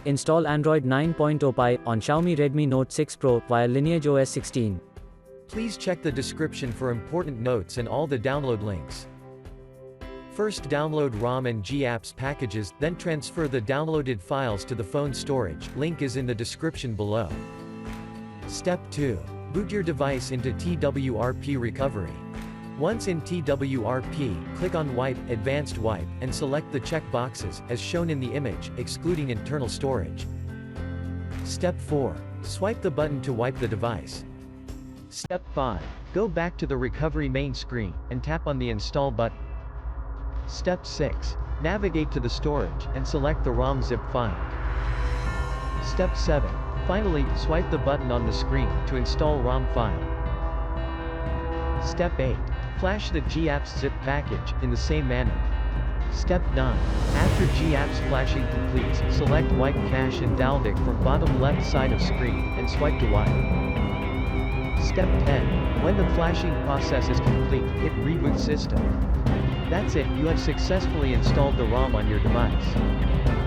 Install Android 9.0 Pie on Xiaomi Redmi Note 6 Pro via LineageOS 16. Please check the description for important notes and all the download links. First download ROM and GApps packages, then transfer the downloaded files to the phone storage, link is in the description below. Step 2. Boot your device into TWRP recovery. Once in TWRP, click on Wipe, Advanced Wipe, and select the check boxes, as shown in the image, excluding internal storage. Step 4. Swipe the button to wipe the device. Step 5. Go back to the recovery main screen, and tap on the Install button. Step 6. Navigate to the storage, and select the ROM zip file. Step 7. Finally, swipe the button on the screen, to install ROM file. Step 8. Flash the GApps zip package, in the same manner. Step 9. After GApps flashing completes, select Wipe Cache and Dalvik from bottom left side of screen, and swipe to wipe. Step 10. When the flashing process is complete, hit Reboot System. That's it, you have successfully installed the ROM on your device.